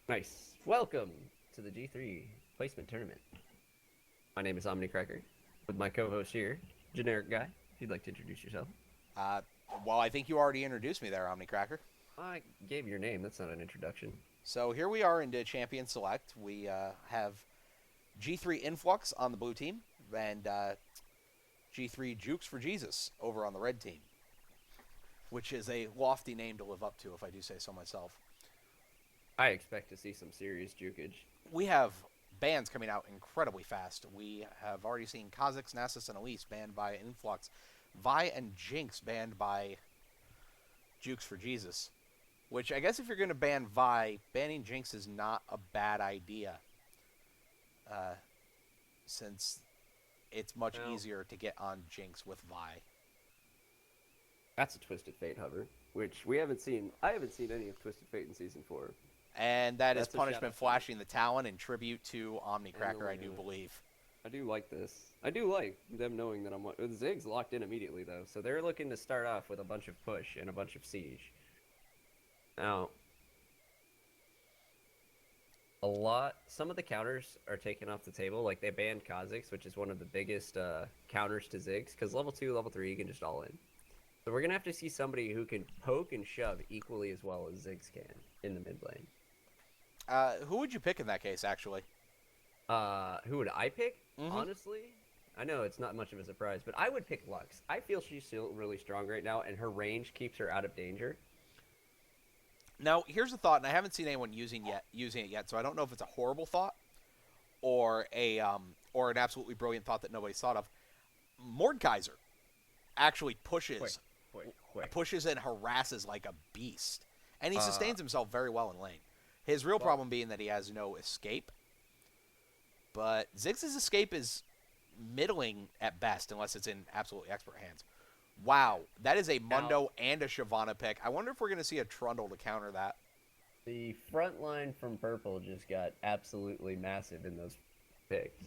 Nice. Welcome to the G3 placement tournament. My name is Omnicracker with my co-host here, Generic Guy. If you'd like to introduce yourself. Uh, well, I think you already introduced me there, Omnicracker. I gave your name. That's not an introduction. So here we are into Champion Select. We have G3 Influx on the blue team and G3 Jukes for Jesus over on the red team, which is a lofty name to live up to, if I do say so myself. I expect to see some serious jukage. We have bans coming out incredibly fast. We have already seen Kha'Zix, Nasus, and Elise banned by Influx. Vi and Jinx banned by Jukes for Jesus. Which I guess if you're going to ban Vi, banning Jinx is not a bad idea. Uh, since it's much easier to get on Jinx with Vi. That's a Twisted Fate hover, which we haven't seen. I haven't seen any of Twisted Fate in Season 4. And that is That's a Punishment shadow flashing the Talon in tribute to Omnicracker, I do believe. I do like this. I do like them knowing that Ziggs locked in immediately, though. So they're looking to start off with a bunch of push and a bunch of siege. Now, some of the counters are taken off the table. Like, they banned Kha'Zix, which is one of the biggest counters to Ziggs, because level 2, level 3, you can just all in. So we're going to have to see somebody who can poke and shove equally as well as Ziggs can in the mid lane. Who would you pick in that case, actually? Who would I pick? Mm-hmm. Honestly, I know it's not much of a surprise, but I would pick Lux. I feel she's still really strong right now, and her range keeps her out of danger. Now, here's a thought, and I haven't seen anyone using it yet, so I don't know if it's a horrible thought or or an absolutely brilliant thought that nobody's thought of. Mordekaiser actually pushes and harasses like a beast, and he sustains himself very well in lane. His real problem being that he has no escape. But Ziggs' escape is middling at best, unless it's in absolutely expert hands. Wow, that is a Mundo and a Shyvana pick. I wonder if we're going to see a Trundle to counter that. The front line from Purple just got absolutely massive in those picks.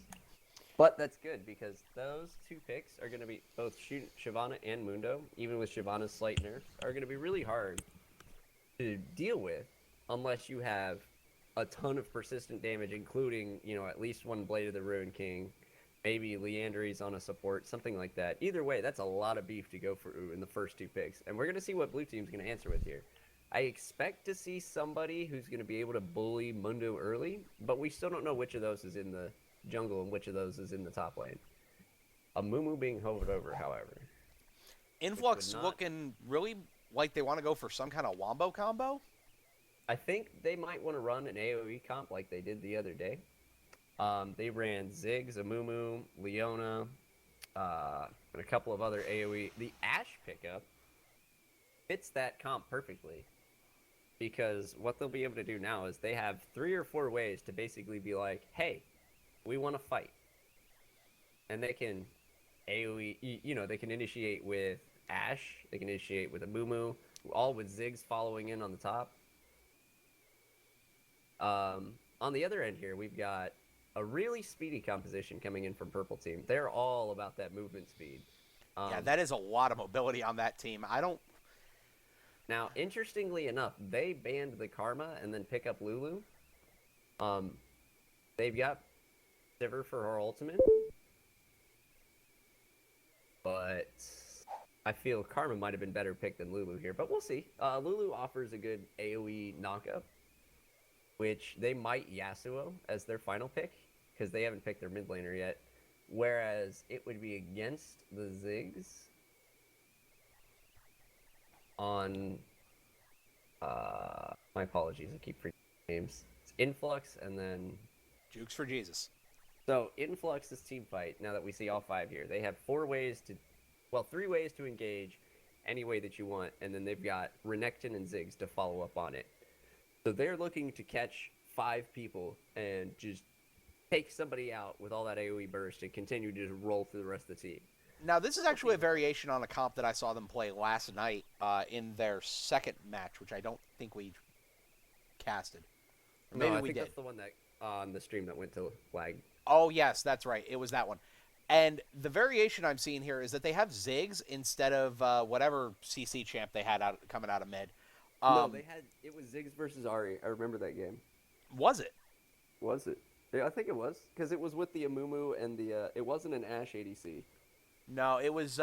But that's good, because those two picks are going to be both Shyvana and Mundo, even with Shyvana's slight nerfs, are going to be really hard to deal with unless you have a ton of persistent damage, including, at least one Blade of the Ruined King, maybe Leandry's on a support, something like that. Either way, that's a lot of beef to go for in the first two picks. And we're going to see what blue team's going to answer with here. I expect to see somebody who's going to be able to bully Mundo early, but we still don't know which of those is in the jungle and which of those is in the top lane. A Mumu being hovered over, however. Influx looking really like they want to go for some kind of wombo combo. I think they might want to run an AoE comp like they did the other day. They ran Ziggs, Amumu, Leona, and a couple of other AoE. The Ashe pickup fits that comp perfectly, because what they'll be able to do now is they have 3 or 4 ways to basically be like, hey, we want to fight. And they can AoE, they can initiate with Ashe, they can initiate with Amumu, all with Ziggs following in on the top. On the other end here, we've got a really speedy composition coming in from Purple Team. They're all about that movement speed. Yeah, that is a lot of mobility on that team. Now, interestingly enough, they banned the Karma and then pick up Lulu. They've got Sivir for her ultimate, but I feel Karma might have been better picked than Lulu here, but we'll see. Lulu offers a good AoE knockup, which they might Yasuo as their final pick, because they haven't picked their mid laner yet. Whereas it would be against the Ziggs on... my apologies, I keep forgetting names. It's Influx and then... Jukes for Jesus. So, Influx's team fight, now that we see all 5 here, they have 3 ways to engage any way that you want, and then they've got Renekton and Ziggs to follow up on it. So they're looking to catch 5 people and just take somebody out with all that AoE burst and continue to roll through the rest of the team. Now, this is actually a variation on a comp that I saw them play last night in their second match, which I don't think we casted. Or maybe I think that's the one that on the stream that went to lag. Oh, yes, that's right. It was that one. And the variation I'm seeing here is that they have Ziggs instead of whatever CC champ they had coming out of mid. No, it was Ziggs versus Ahri. I remember that game. Was it? Was it? Yeah, I think it was because it was with the Amumu and the. It wasn't an Ash ADC. No, it was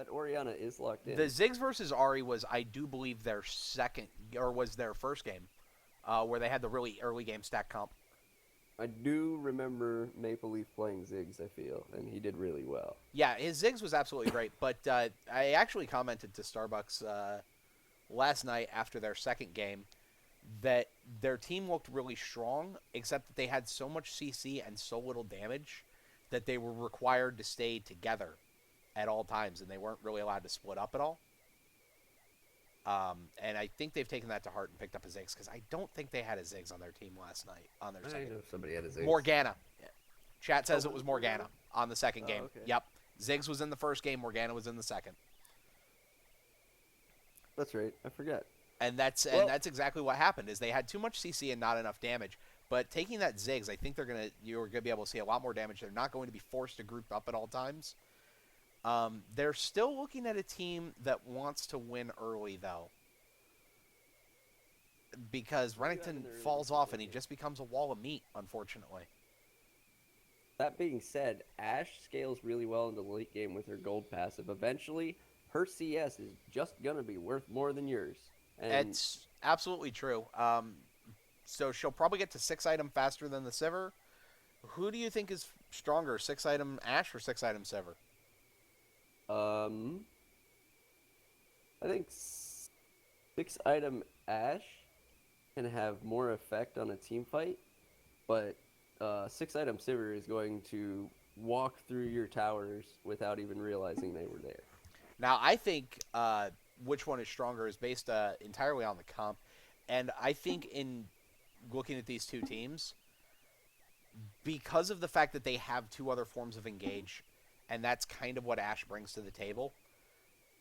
That Oriana is locked the in. Ziggs versus Ari was, I do believe, their second or was their first game, where they had the really early game stack comp. I do remember Maple Leaf playing Ziggs, I feel, and he did really well. Yeah, his Ziggs was absolutely great. But I actually commented to Starbucks last night after their second game that their team looked really strong, except that they had so much CC and so little damage that they were required to stay together at all times, and they weren't really allowed to split up at all. And I think they've taken that to heart and picked up a Ziggs, because I don't think they had a Ziggs on their team last night on their I second. know somebody had a Ziggs. Morgana. Chat says it was Morgana on the second game. okay. Yep. Ziggs was in the first game. Morgana was in the second. That's right. I forget. And that's exactly what happened. Is they had too much CC and not enough damage. But taking that Ziggs, I think you're gonna be able to see a lot more damage. They're not going to be forced to group up at all times. They're still looking at a team that wants to win early, though, because Renekton falls off and he just becomes a wall of meat, unfortunately. That being said, Ash scales really well in the late game with her gold passive. Eventually, her CS is just gonna be worth more than yours. And It's absolutely true. So she'll probably get to 6-item faster than the Sivir. Who do you think is stronger, 6-item Ash or 6-item Sivir? I think 6-item Ash can have more effect on a team fight, but 6-item Sivir is going to walk through your towers without even realizing they were there. Now, I think which one is stronger is based entirely on the comp. And I think in looking at these two teams, because of the fact that they have two other forms of engage, and that's kind of what Ash brings to the table,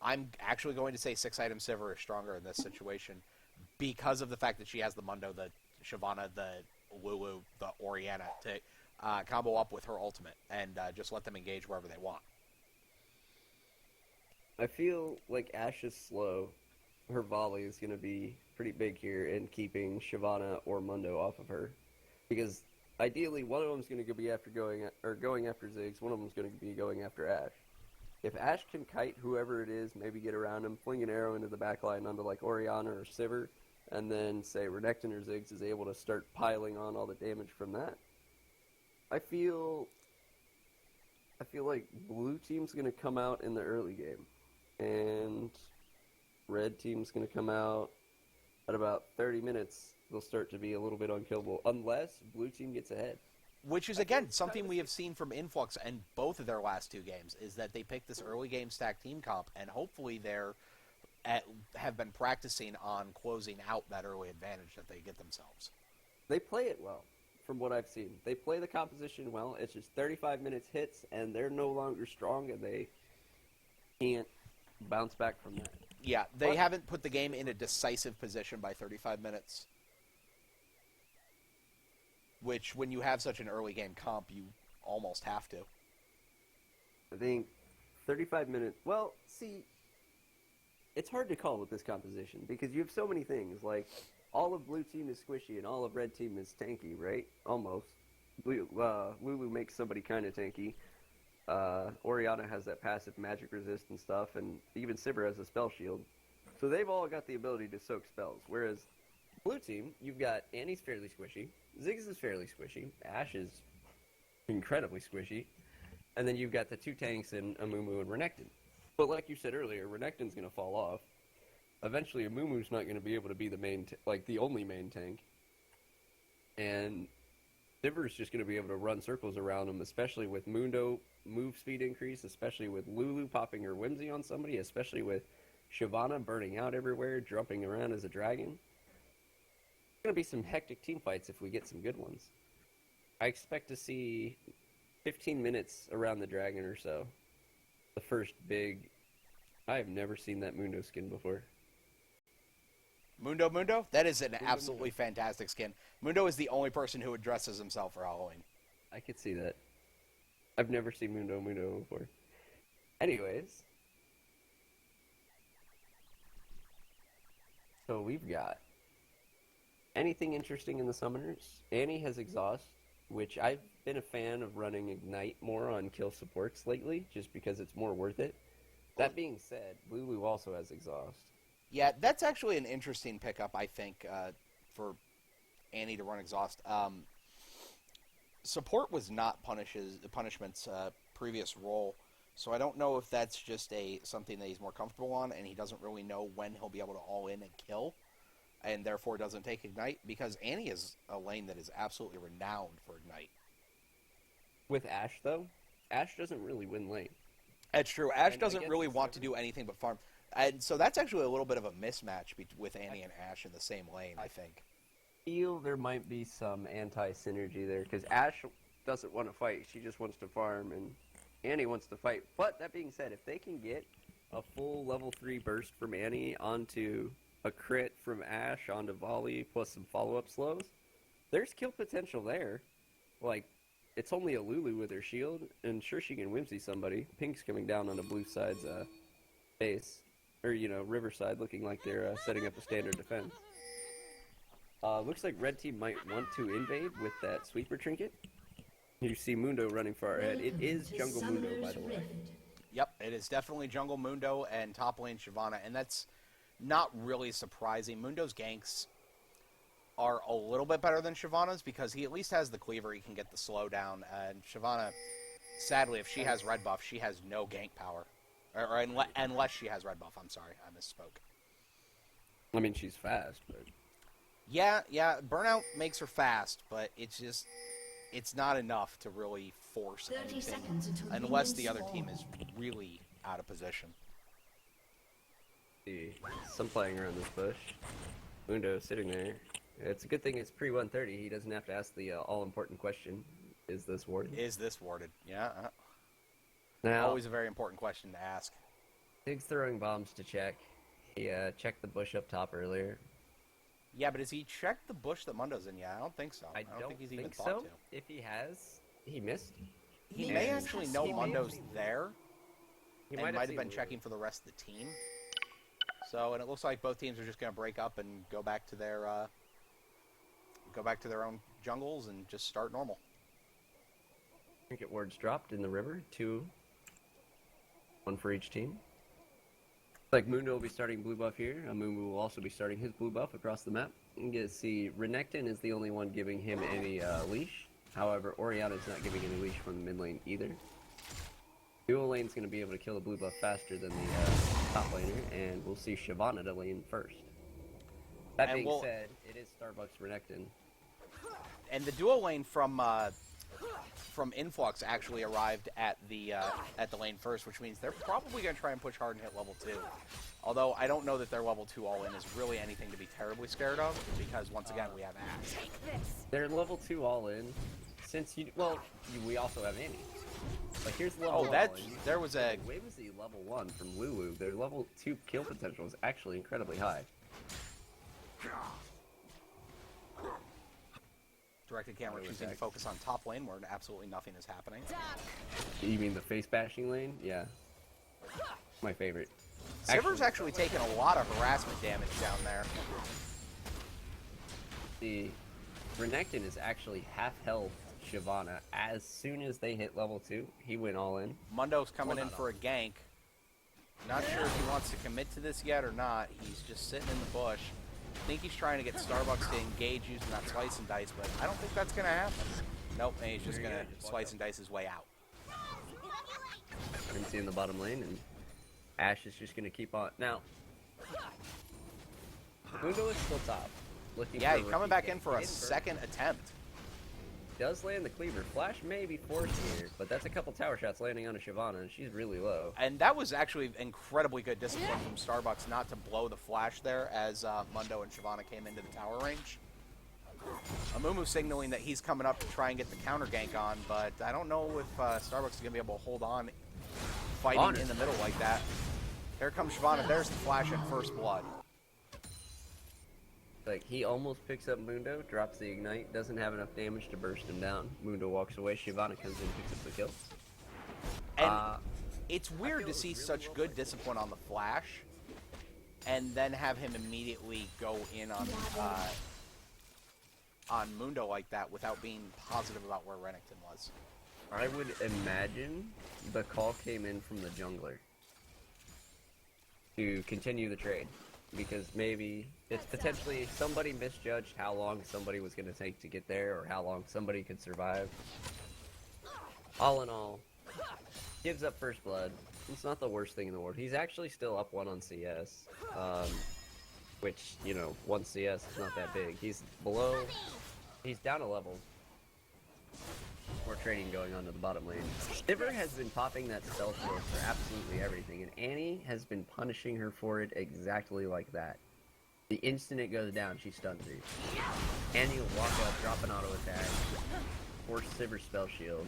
I'm actually going to say 6-item Sivir is stronger in this situation because of the fact that she has the Mundo, the Shyvana, the Lulu, the Oriana to combo up with her ultimate and just let them engage wherever they want. I feel like Ash is slow. Her volley is going to be pretty big here in keeping Shyvana or Mundo off of her, because ideally one of them's going to be going after Ziggs. One of them's going to be going after Ash. If Ash can kite whoever it is, maybe get around him, fling an arrow into the backline onto like Oriana or Sivir, and then say Renekton or Ziggs is able to start piling on all the damage from that. I feel like blue team's going to come out in the early game, and red team's going to come out at about 30 minutes. They'll start to be a little bit unkillable, unless blue team gets ahead. Which is, again, something we have seen from Influx and both of their last two games, is that they pick this early game stack team comp, and hopefully have been practicing on closing out that early advantage that they get themselves. They play it well, from what I've seen. They play the composition well. It's just 35 minutes hits, and they're no longer strong, and they can't bounce back from that. Yeah, they haven't put the game in a decisive position by 35 minutes. Which, when you have such an early game comp, you almost have to. I think 35 minutes... Well, see, it's hard to call with this composition, because you have so many things. Like, all of blue team is squishy, and all of red team is tanky, right? Almost. Lulu makes somebody kind of tanky. Oriana has that passive magic resist and stuff, and even Sivir has a spell shield. So they've all got the ability to soak spells, whereas blue team, you've got Annie's fairly squishy, Ziggs is fairly squishy, Ash is incredibly squishy, and then you've got the two tanks in Amumu and Renekton. But like you said earlier, Renekton's going to fall off. Eventually, Amumu's not going to be able to be the only main tank. And Sivir's just going to be able to run circles around him, especially with Mundo move speed increase, especially with Lulu popping her Whimsy on somebody, especially with Shyvana burning out everywhere, jumping around as a dragon. Going to be some hectic team fights if we get some good ones. I expect to see 15 minutes around the dragon or so. The first big... I have never seen that Mundo skin before. Mundo? That is an absolutely fantastic skin. Mundo is the only person who dresses himself for Halloween. I could see that. I've never seen Mundo before. Anyways. So we've got Anything interesting in the summoners? Annie has exhaust, which I've been a fan of running ignite more on kill supports lately, just because it's more worth it. That being said, Lulu also has exhaust. Yeah, that's actually an interesting pickup, I think, for Annie to run exhaust. Support was not Punishment's previous role, so I don't know if that's just something that he's more comfortable on, and he doesn't really know when he'll be able to all in and kill, and therefore doesn't take ignite, because Annie is a lane that is absolutely renowned for ignite. With Ashe, though, Ashe doesn't really win lane. That's true. Ashe doesn't really want to do anything but farm. And so that's actually a little bit of a mismatch with Annie and Ashe in the same lane, I think. I feel there might be some anti-synergy there, because Ashe doesn't want to fight. She just wants to farm, and Annie wants to fight. But that being said, if they can get a full level 3 burst from Annie onto a crit from Ashe onto volley plus some follow-up slows, there's kill potential there. Like, it's only a Lulu with her shield, and sure, she can whimsy somebody. Pink's coming down on the blue side's base, or, Riverside, looking like they're setting up a standard defense. Looks like red team might want to invade with that sweeper trinket. You see Mundo running far ahead. It is Jungle Mundo, by the way. Yep, it is definitely Jungle Mundo and top lane Shyvana, and that's not really surprising. Mundo's ganks are a little bit better than Shyvana's because he at least has the cleaver, he can get the slowdown, and Shyvana, sadly, if she has red buff, she has no gank power. Or unless she has red buff, I'm sorry, I misspoke. I mean, she's fast, but... Yeah, Burnout makes her fast, but it's not enough to really force anything unless the other team is really out of position. See, some playing around this bush. Mundo sitting there. It's a good thing it's pre-130. He doesn't have to ask the all-important question. Is this warded? Is this warded? Yeah. Now, always a very important question to ask. Pig's throwing bombs to check. He checked the bush up top earlier. Yeah, but has he checked the bush that Mundo's in yet? I don't think so. I don't think he's even so. thought to. If he has, he missed. He may actually know Mundo's there. He might have been checking for the rest of the team. So, and it looks like both teams are just going to break up and go back to their own jungles and just start normal. Trinket wards dropped in the river. 2. 1 for each team. Like Mundo will be starting blue buff here. Amumu will also be starting his blue buff across the map. You can see Renekton is the only one giving him any leash. However, Orianna's not giving any leash from the mid lane either. Dual lane's going to be able to kill the blue buff faster than the top laner, and we'll see Shyvana to lane first. That being said, it is Starbucks Renekton. And the dual lane from Influx actually arrived at the lane first, which means they're probably going to try and push hard and hit level 2. Although I don't know that their level 2 all-in is really anything to be terribly scared of, because once again we have Ashe. They're level 2 all-in, since we also have Annie. Like here's the level. There was a Wave was the level 1 from Lulu. Their level 2 kill potential is actually incredibly high. directed camera choosing to focus on top lane where absolutely nothing is happening. You mean the face bashing lane? Yeah. My favorite. Sivir's actually taken a lot of harassment damage down there. The Renekton is actually half health Shyvana. As soon as they hit level 2, he went all in. Mundo's coming in for a gank. Not sure if he wants to commit to this yet or not. He's just sitting in the bush. I think he's trying to get Starbucks to engage using that slice and dice, but I don't think that's going to happen. Nope, and he's just going to slice and dice his way out. I'm seeing the bottom lane, and Ashe is just going to keep on. Now, Mundo is still top. He's coming back in for a second attempt. Does land the cleaver. Flash may be forced here, but that's a couple tower shots landing on a Shyvana, and she's really low. And that was actually incredibly good discipline from Starbucks not to blow the flash there as Mundo and Shyvana came into the tower range. Amumu signaling that he's coming up to try and get the counter gank on, but I don't know if Starbucks is going to be able to hold on fighting in the middle like that. Here comes Shyvana. There's the flash at first blood. Like, he almost picks up Mundo, drops the ignite, doesn't have enough damage to burst him down. Mundo walks away, Shyvana comes in and picks up the kill. And it's weird to see such good discipline on the flash, and then have him immediately go in on on Mundo like that without being positive about where Renekton was. I would imagine the call came in from the jungler to continue the trade, because maybe it's potentially somebody misjudged how long somebody was going to take to get there, or how long somebody could survive. All in all, gives up first blood. It's not the worst thing in the world. He's actually still up 1 on CS, which, you know, 1 CS is not that big. He's down a level. More training going on to the bottom lane. Sivir has been popping that stealth shield for absolutely everything, and Annie has been punishing her for it exactly like that. The instant it goes down, she stuns her. Annie will walk up, drop an auto attack, force Sivir's spell shield.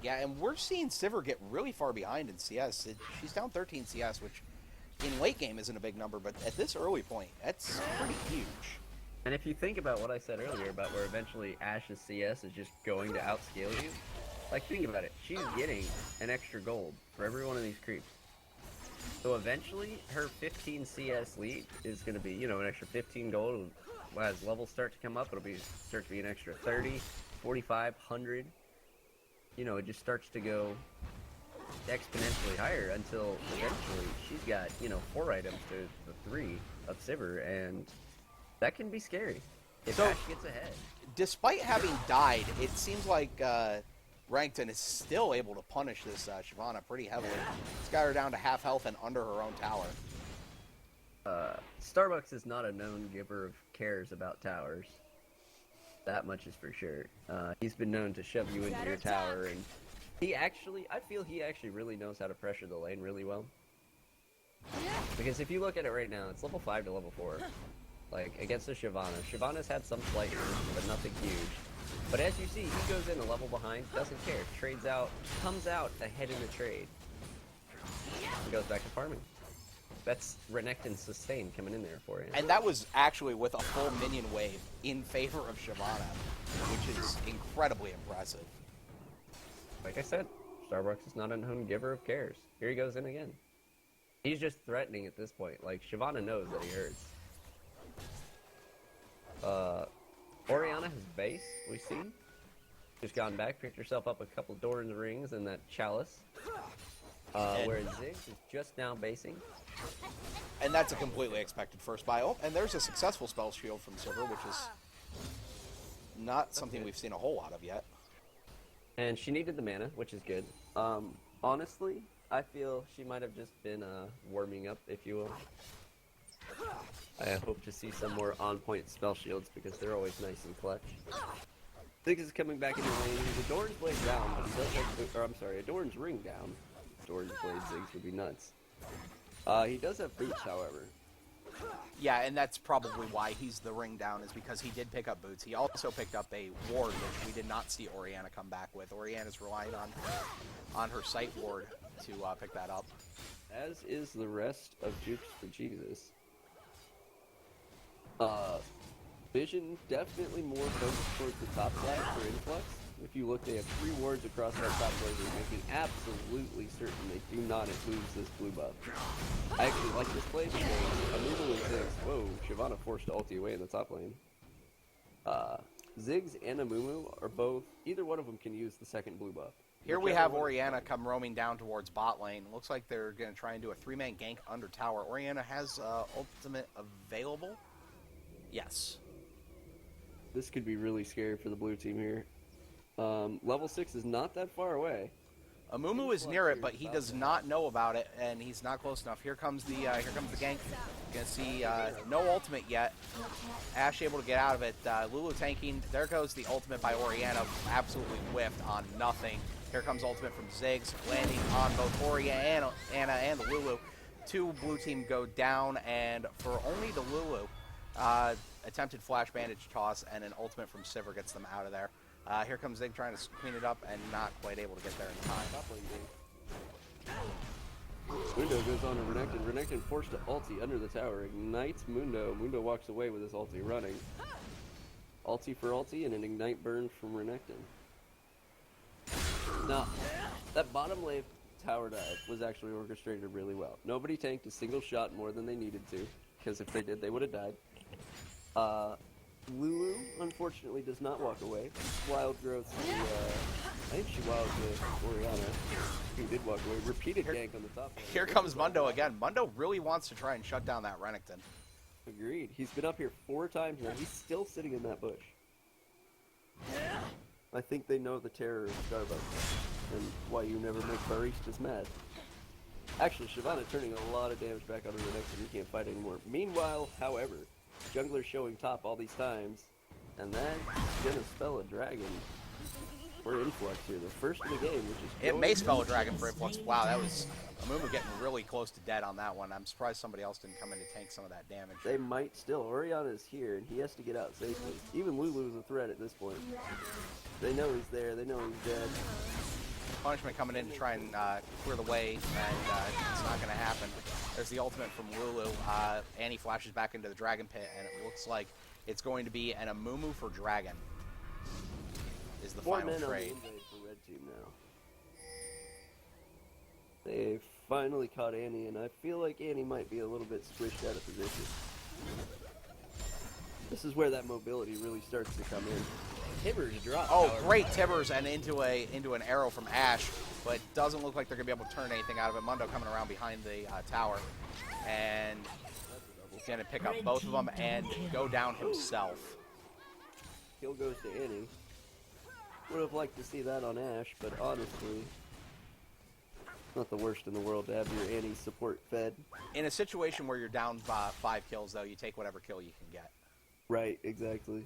Yeah, and we're seeing Sivir get really far behind in CS. She's down 13 CS, which in late game isn't a big number, but at this early point, that's pretty huge. And if you think about what I said earlier about where eventually Ashe's CS is just going to outscale you, like, think about it. She's getting an extra gold for every one of these creeps. So eventually, her 15 CS lead is going to be, you know, an extra 15 gold. As levels start to come up, it'll start to be an extra 30, 45, 100. You know, it just starts to go exponentially higher until eventually she's got, you know, 4 items to the 3 of Sivir, and that can be scary if Ashe gets ahead. Despite having died, it seems like Renekton is still able to punish this Shyvana pretty heavily. It's got her down to half health and under her own tower. Starbucks is not a known giver of cares about towers. That much is for sure. He's been known to shove you into your tower, and I feel he actually really knows how to pressure the lane really well. Because if you look at it right now, it's level 5 to level 4. Like, against the Shyvana. Shyvana's had some slight moves, but nothing huge. But as you see, he goes in a level behind, doesn't care, trades out, comes out ahead in the trade, and goes back to farming. That's Renekton's sustain coming in there for you. And that was actually with a full minion wave in favor of Shyvana, which is incredibly impressive. Like I said, Starbucks is not a known giver of cares. Here he goes in again. He's just threatening at this point. Like, Shyvana knows that he hurts. Orianna has base, we see. Just gone back, picked herself up a couple Doran's rings and that chalice. Whereas Ziggs is just now basing. And that's a completely expected first buy. Oh, and there's a successful spell shield from Sivir, which is not something we've seen a whole lot of yet. And she needed the mana, which is good. Honestly, I feel she might have just been warming up, if you will. I hope to see some more on-point spell shields because they're always nice and clutch. Ziggs is coming back into lane. He's a Doran's blade down, but he does have, or I'm sorry, a Doran's ring down. Doran's blade Ziggs would be nuts. He does have boots, however. Yeah, and that's probably why he's the ring down, is because he did pick up boots. He also picked up a ward, which we did not see Orianna come back with. Orianna's relying on her sight ward to pick that up. As is the rest of Jukes for Jesus. Vision definitely more focused towards the top side for Influx. If you look, they have 3 wards across that top laser, making absolutely certain they do not lose this blue buff. I actually like this play because Amumu and Ziggs, whoa, Shyvana forced to ulti away in the top lane. Ziggs and Amumu are both, either one of them can use the second blue buff. Here we have Orianna come roaming down towards bot lane. Looks like they're going to try and do a 3-man gank under tower. Orianna has ultimate available. Yes. This could be really scary for the blue team here. Level 6 is not that far away. Amumu is near it, but he does not know about it, and he's not close enough. Here comes the gank. Gonna see no ultimate yet. Ashe able to get out of it. Lulu tanking. There goes the ultimate by Orianna. Absolutely whiffed on nothing. Here comes ultimate from Ziggs, landing on both Orianna and the Lulu. 2 blue team go down, and for only the Lulu, attempted flash bandage toss, and an ultimate from Sivir gets them out of there. Here comes Zig trying to clean it up and not quite able to get there in time. Mundo goes on to Renekton. Renekton forced to ulti under the tower. Ignites Mundo. Mundo walks away with his ulti running. Ulti for ulti and an ignite burn from Renekton. Now, that bottom lane tower dive was actually orchestrated really well. Nobody tanked a single shot more than they needed to, because if they did, they would have died. Lulu, unfortunately, does not walk away. Wild growth to, I think she wild growth Oriana, who did walk away. Repeated gank on the top lane. Here comes Mundo again. Mundo really wants to try and shut down that Renekton. Agreed. He's been up here 4 times now. He's still sitting in that bush. I think they know the terror of Starbucks and why you never make baristas mad. Actually, Shyvana turning a lot of damage back onto the next and he can't fight anymore. Meanwhile, however, jungler showing top all these times, and that's gonna spell a dragon for Influx here. The first of the game, which is It may spell a dragon for Influx. Wow, that was Amumu getting really close to dead on that one. I'm surprised somebody else didn't come in to tank some of that damage. They might still. Oriana's here, and he has to get out safely. Even Lulu's a threat at this point. They know he's there. They know he's dead. Punishment coming in to try and clear the way, and it's not going to happen. There's the ultimate from Lulu. Annie flashes back into the dragon pit, and it looks like it's going to be an Amumu for dragon. Is the final trade. 4 men on the invade for red team now. They finally caught Annie, and I feel like Annie might be a little bit squished out of position. This is where that mobility really starts to come in. Tibbers drop. Oh, great Tibbers and into an arrow from Ashe, but it doesn't look like they're going to be able to turn anything out of it. Mundo coming around behind the tower, and he's going to pick up both of them and go down himself. Kill goes to Annie. Would have liked to see that on Ashe, but honestly, not the worst in the world to have your Annie support fed. In a situation where you're down 5 kills, though, you take whatever kill you can get. Right, exactly.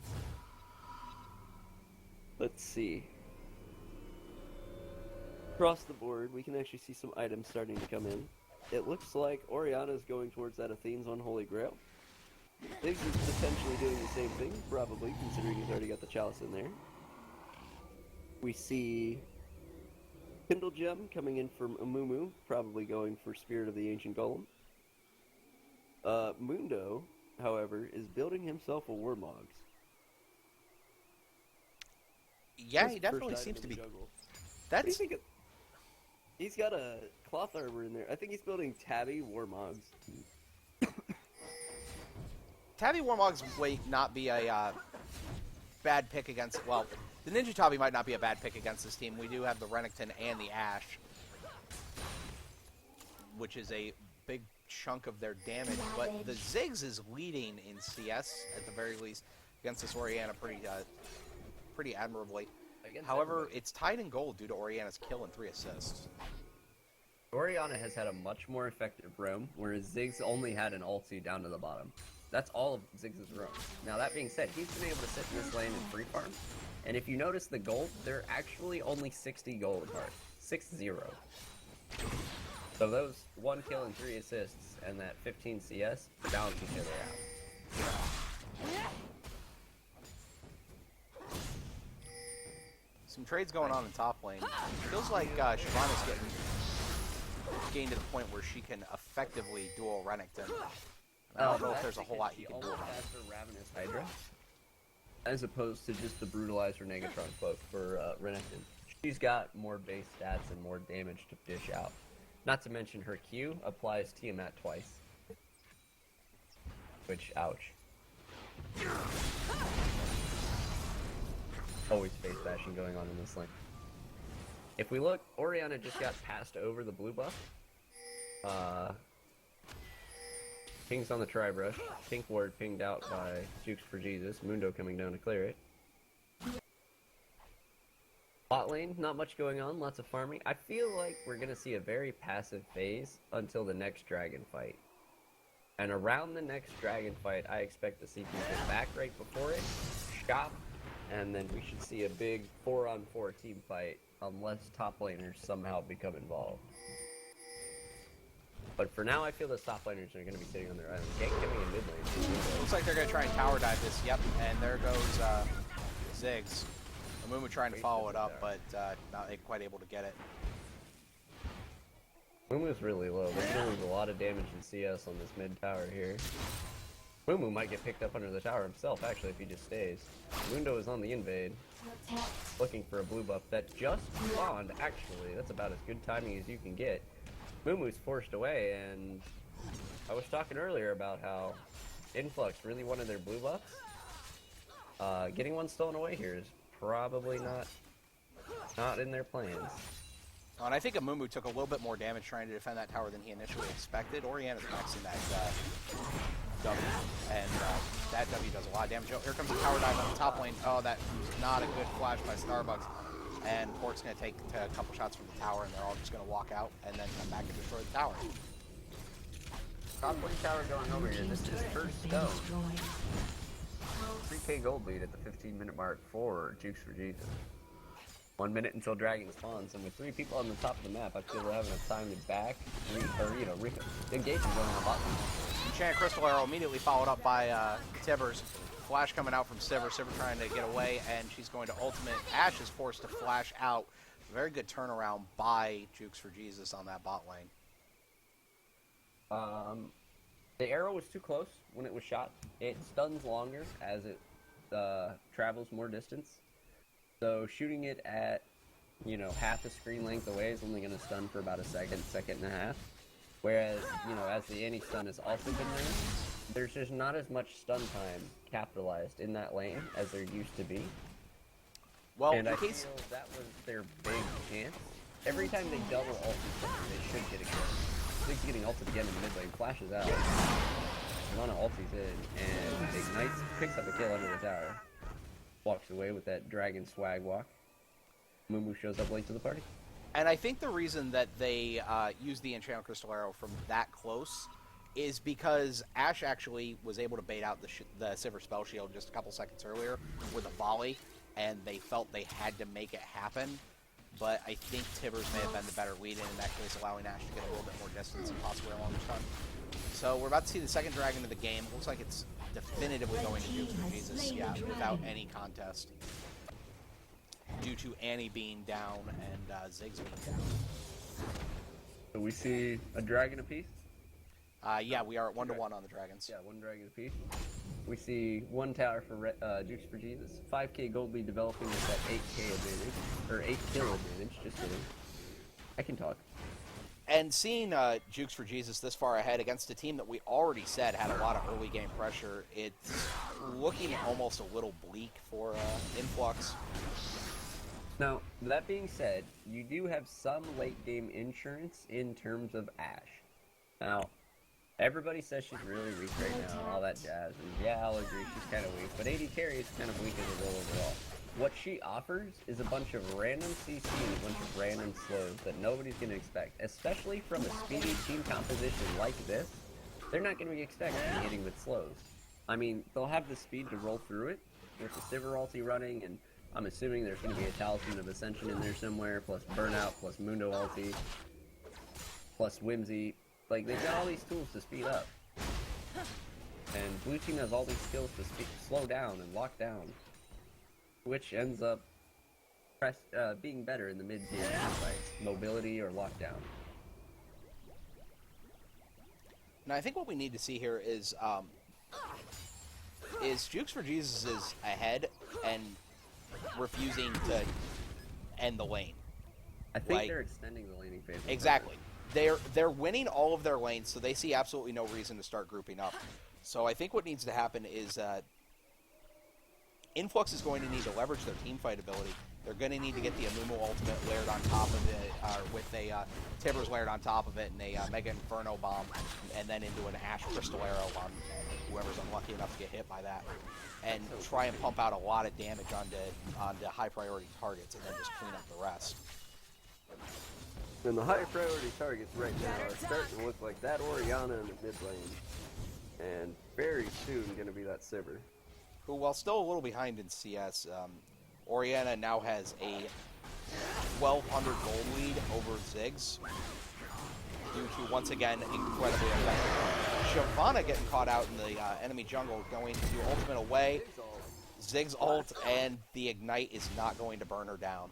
Let's see. Across the board, we can actually see some items starting to come in. It looks like Oriana's going towards that Athene's Unholy Grail. Ziggs is potentially doing the same thing, probably, considering he's already got the chalice in there. We see Kindle Gem coming in from Amumu, probably going for Spirit of the Ancient Golem. Mundo, however, is building himself a Warmogs. Yeah, he definitely seems to be. That's. He's got a cloth armor in there. I think he's building Tabby Warmogs. Tabby Warmogs might not be a bad pick against. Well, the Ninja Tabi might not be a bad pick against this team. We do have the Renekton and the Ashe, which is a big chunk of their damage. But the Ziggs is leading in CS at the very least against this Oriana pretty admirably. However, it's tied in gold due to Oriana's kill and 3 assists. Oriana has had a much more effective roam, whereas Ziggs only had an ulti down to the bottom. That's all of Ziggs' roam. Now that being said, he's been able to sit in this lane and free farm. And if you notice the gold, they're actually only 60 gold apart. 6-0. So those 1 kill and 3 assists and that 15 CS balance each other out. Some trades going on in top lane. Feels like Shyvana's getting to the point where she can effectively duel Renekton. I don't know if there's a whole lot you can do about it. Ravenous Hydra, as opposed to just the Brutalizer Negatron cloak for Renekton. She's got more base stats and more damage to dish out. Not to mention her Q applies Tiamat twice. Which, ouch. Always face bashing going on in this lane. If we look, Oriana just got passed over the blue buff. King's on the tri-brush. Pink ward pinged out by Jukes for Jesus. Mundo coming down to clear it. Bot lane, not much going on, lots of farming. I feel like we're going to see a very passive phase until the next dragon fight. And around the next dragon fight, I expect to see people back right before it, shop, and then we should see a big 4-on-4 team fight unless top laners somehow become involved. But for now, I feel the top laners are going to be sitting on their island. Gank coming in mid lane. Looks like they're going to try and tower dive this. Yep, and there goes Ziggs. Amumu trying to follow it up, but not quite able to get it. Mumu's really low. They're going to lose a lot of damage in CS on this mid tower here. Mumu might get picked up under the tower himself, actually, if he just stays. Mundo is on the invade, looking for a blue buff that just spawned, actually. That's about as good timing as you can get. Mumu's forced away, and I was talking earlier about how Influx really wanted their blue buffs. Getting one stolen away here is probably not in their plans. Oh, and I think Amumu took a little bit more damage trying to defend that tower than he initially expected. Oriana's maxing that W, and that W does a lot of damage. Oh, here comes a tower dive on the top lane. Oh, that was not a good flash by Starbucks. And Port's going to take a couple shots from the tower, and they're all just going to walk out and then come back and destroy the tower. Top lane tower going over here. This is first stone. 3k gold lead at the 15-minute mark for Jukes for Jesus. 1 minute until Dragon spawns, and with 3 people on the top of the map, I feel we're having enough time to back, engage and going on bottom. Enchanted Crystal Arrow immediately followed up by Tibbers. Flash coming out from Sivir. Sivir trying to get away, and she's going to ultimate. Ashe is forced to flash out. Very good turnaround by Jukes for Jesus on that bot lane. The arrow was too close when it was shot. It stuns longer as it travels more distance. So shooting it at, half the screen length away is only going to stun for about a second and a half. Whereas, as the anti-stun has also been raised, there's just not as much stun time capitalized in that lane as there used to be. Well, and I feel that was their big chance. Every time they double ult, they should get a kill. Zig's getting ulted again in the mid lane, flashes out. Shyvana ulties in, and ignites, picks up a kill under the tower. Walks away with that dragon swag walk. Mumu shows up late to the party. And I think the reason that they used the Enchanted Crystal Arrow from that close is because Ashe actually was able to bait out the Sivir spell shield just a couple seconds earlier with a volley, and they felt they had to make it happen. But I think Tibbers may have been the better lead in that case, allowing Ashe to get a little bit more distance and possibly a longer stun. So we're about to see the second dragon of the game. Looks like it's definitively going to Jukes for Jesus, without any contest. Due to Annie being down and Ziggs being down. So we see a dragon apiece? Yeah, we are at 1-1 on the dragons. Yeah, 1 dragon apiece. We see 1 tower for Jukes for Jesus. 5k gold lead developing with that 8k advantage. Or 8 kill advantage, just kidding. I can talk. And seeing Jukes for Jesus this far ahead against a team that we already said had a lot of early game pressure, it's looking almost a little bleak for Influx. Now, that being said, you do have some late game insurance in terms of Ashe. Now, everybody says she's really weak right now and all that jazz, and yeah, I'll agree she's kind of weak, but AD carry is kind of weak as a role overall. What she offers is a bunch of random CC and a bunch of random slows that nobody's going to expect, especially from a speedy team composition like this. They're not going to be expecting hitting with slows. I mean, they'll have the speed to roll through it with the Sivir ulti running, and I'm assuming there's going to be a Talisman of Ascension in there somewhere, plus Burnout, plus Mundo ulti, plus Whimsy. Like, they've got all these tools to speed up. And blue team has all these skills to slow down and lock down, which ends up being better in the mid-tier fights, mobility or lockdown. Now, I think what we need to see here is Jukes for Jesus is ahead and refusing to end the lane. I think they're extending the laning phase. Exactly. They're winning all of their lanes, so they see absolutely no reason to start grouping up. So I think what needs to happen is Influx is going to need to leverage their team fight ability. They're going to need to get the Amumu ultimate layered on top of it, with a Tibbers layered on top of it, and a Mega Inferno Bomb, and then into an Ashe Crystal Arrow on whoever's unlucky enough to get hit by that, and try and pump out a lot of damage onto high priority targets, and then just clean up the rest. And the high priority targets right now are starting to look like that Oriana in the mid lane, and very soon going to be that Sivir. Who, while still a little behind in CS, Oriana now has a 1,200 gold lead over Ziggs, due to, once again, incredibly effective Shyvana getting caught out in the enemy jungle, going to ultimate away, Ziggs ult, and the ignite is not going to burn her down.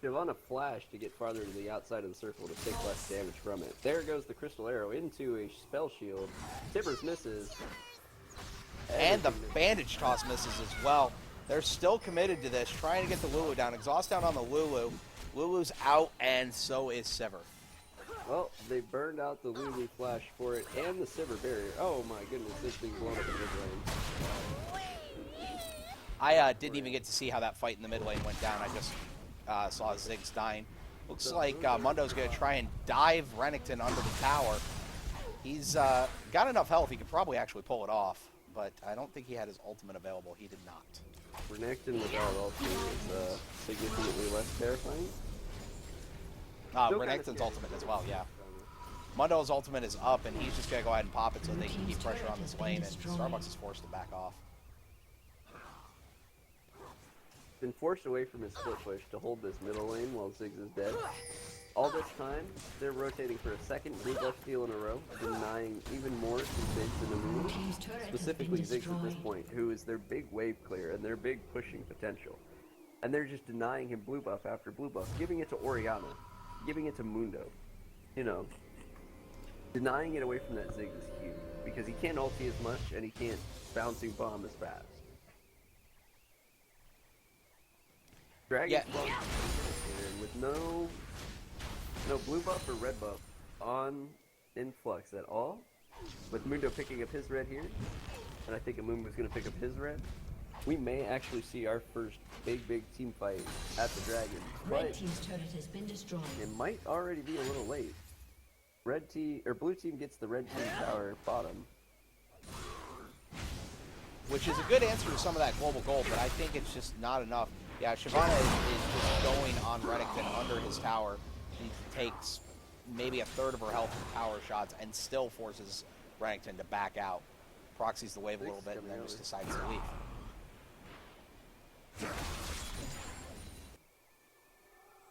Shyvana flash to get farther to the outside of the circle to take less damage from it. There goes the Crystal Arrow into a spell shield. Tibbers misses. And the bandage toss misses as well. They're still committed to this, trying to get the Lulu down. Exhaust down on the Lulu. Lulu's out, and so is Sivir. Well, they burned out the Lulu flash for it and the Sivir barrier. Oh my goodness, this thing's blown up in mid lane. I didn't even get to see how that fight in the mid lane went down. I just saw Ziggs dying. Looks like Mundo's going to try and dive Renekton under the tower. He's got enough health. He could probably actually pull it off, but I don't think he had his ultimate available. He did not. Renekton without ultimate is significantly less terrifying. Renekton's ultimate as well, yeah. Mundo's ultimate is up, and he's just going to go ahead and pop it so they can keep pressure on this lane, and Starbucks is forced to back off. Been forced away from his split push to hold this middle lane while Ziggs is dead. All this time, they're rotating for a second blue buff steal in a row, denying even more to Ziggs in the moon. Specifically Ziggs at this point, who is their big wave clear and their big pushing potential. And they're just denying him blue buff after blue buff, giving it to Orianna, giving it to Mundo. You know, denying it away from that Ziggs is huge, because he can't ulti as much and he can't bouncing bomb as fast. Dragon's with no blue buff or red buff on Influx at all. With Mundo picking up his red here, and I think Amumu going to pick up his red, we may actually see our first big team fight at the Dragon. Red team's turret has been destroyed. It might already be a little late. Blue team gets the red team tower bottom. Which is a good answer to some of that global gold, but I think it's just not enough. Yeah, Shyvana is just going on Renekton under his tower. He takes maybe a third of her health from tower shots and still forces Renekton to back out. Proxies the wave a little bit and then just decides to leave.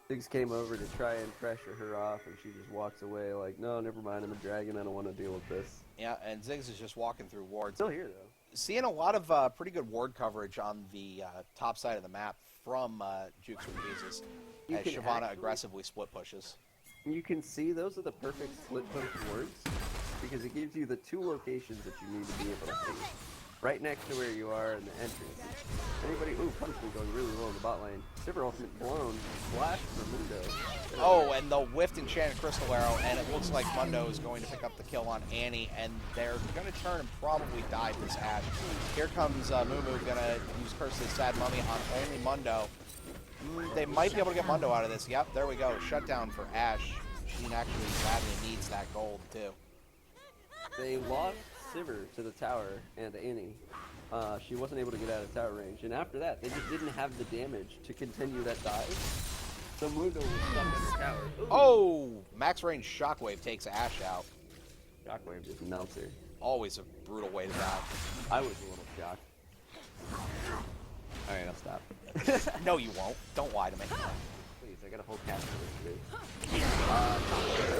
Ziggs came over to try and pressure her off, and she just walks away like, no, never mind, I'm a dragon, I don't want to deal with this. Yeah, and Ziggs is just walking through wards. Still here, though. Seeing a lot of pretty good ward coverage on the top side of the map from Jukes from Jesus as Shyvana aggressively split pushes. You can see those are the perfect split push wards because it gives you the two locations that you need to be able to see. Right next to where you are in the entrance. Anybody, punishment going really low in the bot lane. Silver ultimate blown, flash for Mundo. Oh, and the whiffed enchanted crystal arrow, and it looks like Mundo is going to pick up the kill on Annie, and they're going to turn and probably die this Ashe. Here comes Mumu, going to use Curse of the Sad Mummy on only Mundo. They might be able to get Mundo out of this. Yep, there we go. Shutdown for Ashe. She actually badly needs that gold, too. They lost Sivir to the tower and Annie. She wasn't able to get out of tower range, and after that, they just didn't have the damage to continue that dive. So Mundo was stuck in the tower. Ooh. Oh! Max range Shockwave takes Ashe out. Shockwave just melts her. Always a brutal way to die. I was a little shocked. Alright, I'll stop. No, you won't. Don't lie to me. Please, I got a whole cast of this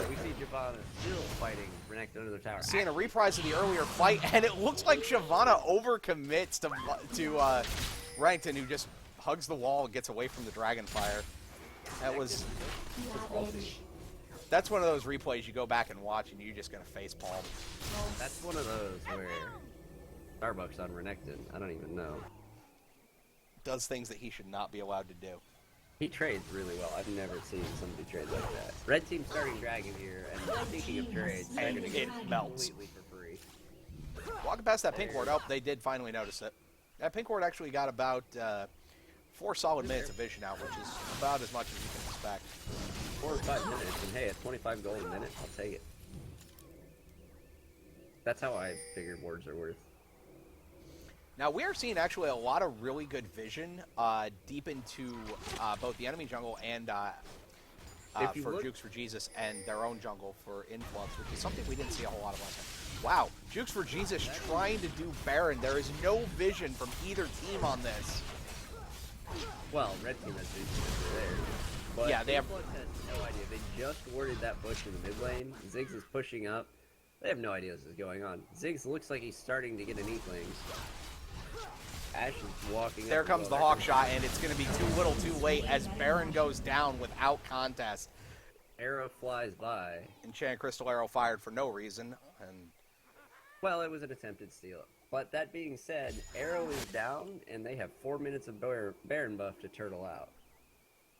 we see Shyvana still fighting Renekton under the tower. Seeing a reprise of the earlier fight, and it looks like Shyvana overcommits to Renekton, who just hugs the wall and gets away from the Dragonfire. That was... That's one of those replays you go back and watch, and you're just going to facepalm. That's one of those where Starbucks on Renekton, I don't even know. Does things that he should not be allowed to do. He trades really well. I've never seen somebody trade like that. Red team starting Dragon here, and speaking of trades, they're going to get it melts completely for free. Walking past that pink ward, oh, they did finally notice it. That pink ward actually got about 4 solid minutes of vision out, which is about as much as you can expect. 4 or 5 minutes, and hey, at 25 gold a minute, I'll take it. That's how I figure wards are worth. Now, we are seeing actually a lot of really good vision deep into both the enemy jungle and for Jukes for Jesus and their own jungle for Influx, which is something we didn't see a whole lot of last time. Wow, Jukes for Jesus trying to do Baron. There is no vision from either team on this. Well, red team has vision there. But yeah, they have... Influx has no idea. They just warded that bush in the mid lane. Ziggs is pushing up. They have no idea this is going on. Ziggs looks like he's starting to get an inkling. Ashe is walking there comes the hawk shot, and it's going to be too little too late as Baron goes down without contest. Arrow flies by. Enchanted Crystal Arrow fired for no reason. And well, it was an attempted steal. But that being said, Arrow is down, and they have 4 minutes of Baron buff to turtle out.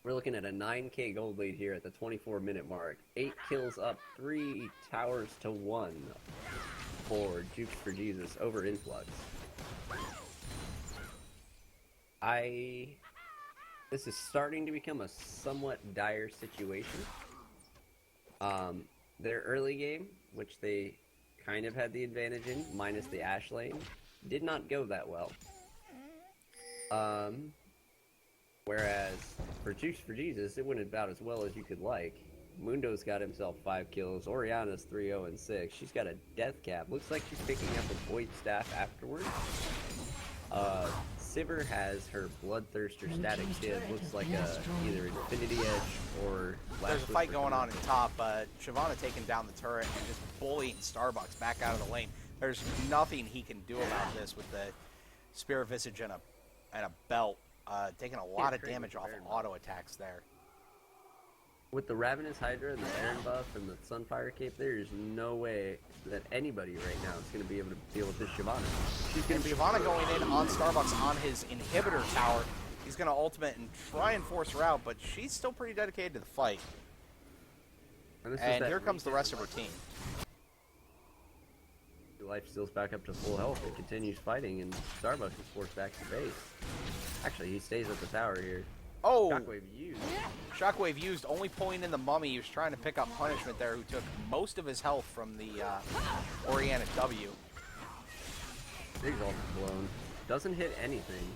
We're looking at a 9k gold lead here at the 24-minute mark. 8 kills up, 3 towers to 1 for Jukes for Jesus over Influx. This is starting to become a somewhat dire situation. Their early game, which they kind of had the advantage in, minus the Ashe lane, did not go that well. Whereas for Jukes for Jesus, it went about as well as you could like. Mundo's got himself 5 kills. Oriana's 3-0-6. She's got a death cap. Looks like she's picking up a void staff afterwards. Sivir has her Bloodthirster static kid. Looks like either Infinity Edge or There's a fight going on in top. Shyvana taking down the turret and just bullying Starbucks back out of the lane. There's nothing he can do about this with the Spirit Visage and a belt. Taking a lot of damage off of auto attacks there. With the Ravenous Hydra and the Baron buff and the Sunfire cape, there's no way that anybody right now is going to be able to deal with this Shyvana. She's going to be Shyvana going in on Starbucks on his inhibitor tower. He's going to ultimate and try and force her out, but she's still pretty dedicated to the fight. And here comes the rest of her team. Life steals back up to full health and continues fighting, and Starbucks is forced back to base. Actually, he stays at the tower here. Oh! Shockwave used. Shockwave used, only pulling in the mummy. He was trying to pick up punishment there, who took most of his health from the Oriana W. Big ult blown. Doesn't hit anything.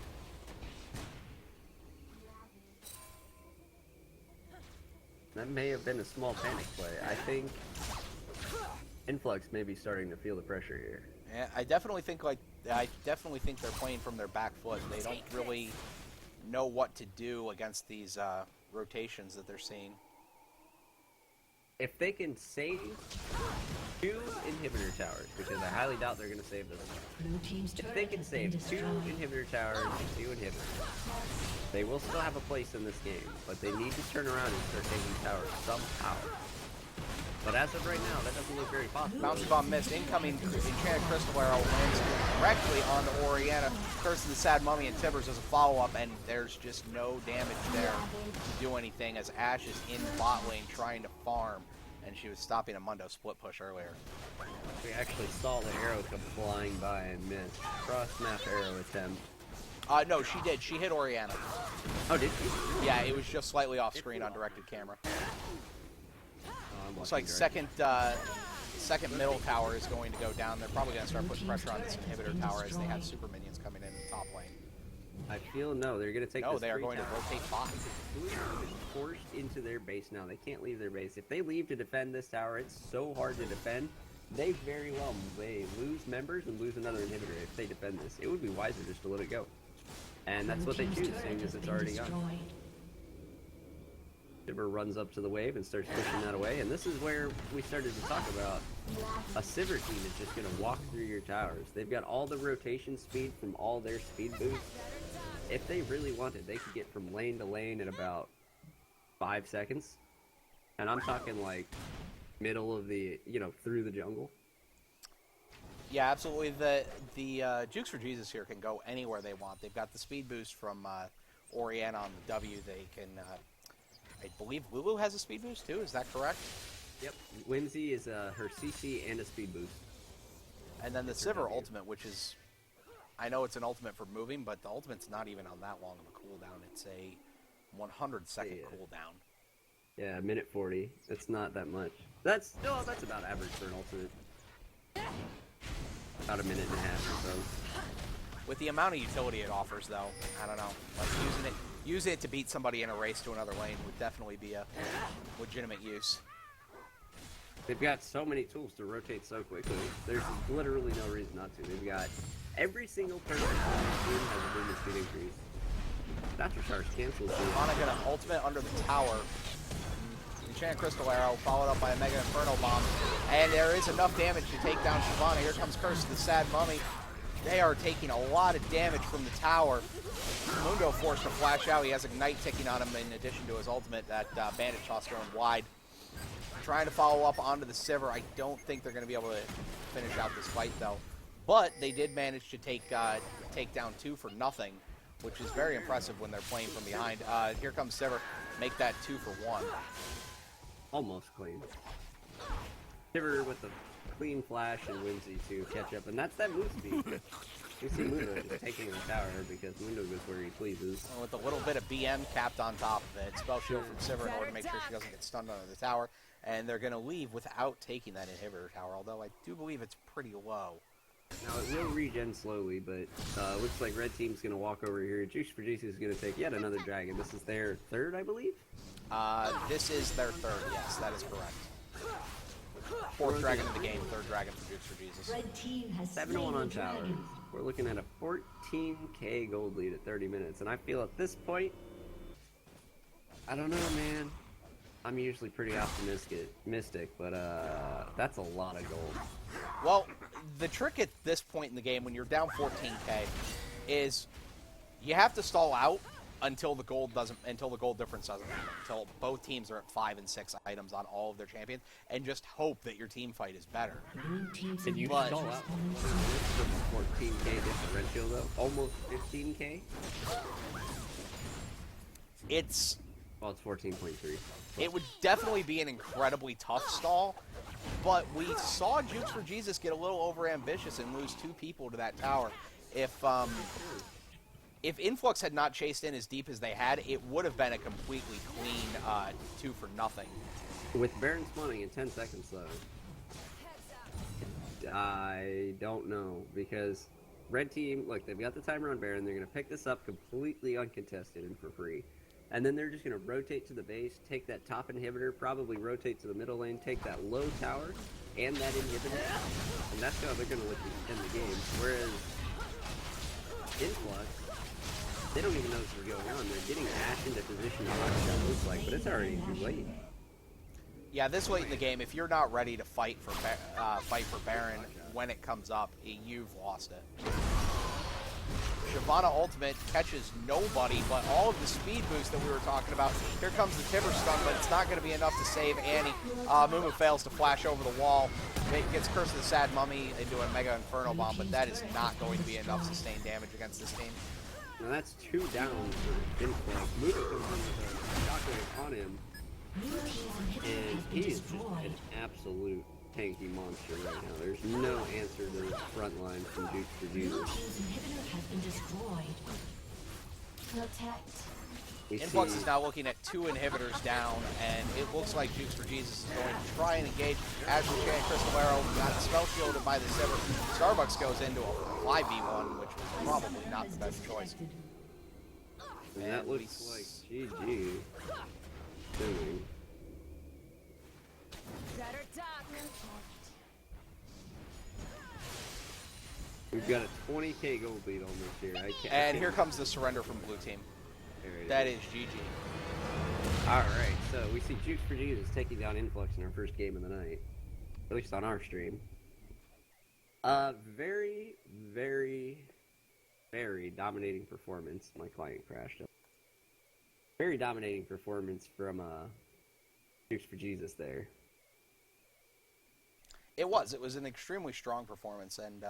That may have been a small panic play. I think Influx may be starting to feel the pressure here. Yeah, I definitely think they're playing from their back foot. They don't really know what to do against these rotations that they're seeing. If they can save 2 inhibitor towers, because I highly doubt they're going to save this one. If they can save 2 inhibitor towers and 2 inhibitors, they will still have a place in this game, but they need to turn around and start taking towers somehow. But as of right now, that doesn't look very possible. Bounce bomb missed. Incoming Enchanted Crystal Arrow lands directly on the Oriana. Curse of the Sad Mummy and Tibbers as a follow-up, and there's just no damage there to do anything as Ashe is in bot lane trying to farm, and she was stopping a Mundo split push earlier. We actually saw the arrow come flying by and missed. Cross-map arrow attempt. No, she did. She hit Oriana. Oh, did she? Yeah, it was just slightly off-screen on directed camera. Looks like second middle tower is going to go down. They're probably going to start putting pressure on this inhibitor tower as they have super minions coming in the top lane. I feel they're going to take. No, they are going to rotate bot. Blue is forced into their base now. They can't leave their base. If they leave to defend this tower, it's so hard to defend. They very well may lose members and lose another inhibitor if they defend this. It would be wiser just to let it go. And that's what they choose, seeing as it's already gone. Sivir runs up to the wave and starts pushing that away, and this is where we started to talk about a Sivir team is just going to walk through your towers. They've got all the rotation speed from all their speed boosts. If they really wanted, they could get from lane to lane in about 5 seconds. And I'm talking like middle of the, through the jungle. Yeah, absolutely. The Jukes for Jesus here can go anywhere they want. They've got the speed boost from Oriana on the W. They can... I believe Lulu has a speed boost too, is that correct? Yep, Whimsy is her CC and a speed boost. And then the Sivir ultimate, which is, I know it's an ultimate for moving, but the ultimate's not even on that long of a cooldown. It's a 100-second cooldown. Yeah, minute 40. It's not that much. That's about average for an ultimate. About a minute and a half or so. With the amount of utility it offers, though, I don't know. Like using it to beat somebody in a race to another lane would definitely be a legitimate use. They've got so many tools to rotate so quickly. There's literally no reason not to. They've got every single person on the team has a movement speed increase. Dr. Sharks cancels. Ana gonna ultimate under the tower. Enchanted Crystal Arrow, followed up by a Mega Inferno Bomb. And there is enough damage to take down Shyvana. Here comes Curse of the Sad Mummy. They are taking a lot of damage from the tower. Mundo forced to flash out. He has Ignite ticking on him in addition to his ultimate. That Bandage Toss going wide. Trying to follow up onto the Sivir. I don't think they're going to be able to finish out this fight, though. But they did manage to take down 2 for nothing, which is very impressive when they're playing from behind. Here comes Sivir. Make that 2 for 1. Almost clean. Sivir with the clean flash and Whimsy to catch up, and that's that move speed. We see Mundo just taking the tower because Mundo goes where he pleases. With a little bit of BM capped on top of it. Spell shield from Sivir in order to make sure she doesn't get stunned under the tower. And they're going to leave without taking that inhibitor tower, although I do believe it's pretty low. Now, it will regen slowly, but looks like red team's going to walk over here. Jukes for Jesus is going to take yet another dragon. This is their third, I believe? This is their third, yes, that is correct. Fourth dragon in the game, third dragon for Jukes for Jesus. Red team has 7-1 slain on the tower. dragon. We're looking at a 14k gold lead at 30 minutes, and I feel at this point, I don't know, man. I'm usually pretty optimistic, but that's a lot of gold. Well, the trick at this point in the game, when you're down 14k, is you have to stall out until the gold difference doesn't happen, until both teams are at 5 and 6 items on all of their champions, and just hope that your team fight is better. Blue team's Did you inhibitor stall has out fallen for 14k differential though? Almost 15k? Well, it's 14.3. It would definitely be an incredibly tough stall, but we saw Jukes for Jesus get a little over-ambitious and lose 2 people to that tower. If Influx had not chased in as deep as they had, it would have been a completely clean 2 for nothing. With Baron spawning in 10 seconds though, I don't know, because red team, look, they've got the timer on Baron, they're going to pick this up completely uncontested and for free. And then they're just going to rotate to the base, take that top inhibitor, probably rotate to the middle lane, take that low tower, and that inhibitor, and that's how they're going to look to end the game. Whereas Influx, they don't even know what's going on. They're getting Ashe into position to watch what that looks like, but it's already too late. Yeah, this late in the game, if you're not ready to fight for Baron when it comes up, you've lost it. Shyvana ultimate catches nobody, but all of the speed boost that we were talking about. Here comes the Timber stun, but it's not going to be enough to save Annie. Mumu fails to flash over the wall. It gets Curse of the Sad Mummy into a Mega Inferno Bomb, but that is not going to be enough sustained damage against this team. Now that's 2 down for Influx. Mumu comes in with a shockwave on him, Blue team's inhibitor and has been he is just destroyed. an absolute tanky monster right now. There's no answer to this front line from Jukes for Blue Jesus. team's inhibitor has been destroyed. Protect. We Influx see is now looking at 2 inhibitors down, and it looks like Jukes for Jesus is going to try and engage Azure Chain Crystal Arrow. Got spell shielded by the Sivir. Starbucks goes into a 5v1, which was probably not the best choice. and that looks like GG doing. We've got a 20k gold lead almost here. And here comes the surrender from Blue Team. That is GG. Alright, so we see Jukes for Jesus taking down Influx in our first game of the night. At least on our stream. Very, very, very dominating performance. My client crashed. Very dominating performance from Jukes for Jesus there. It was an extremely strong performance, and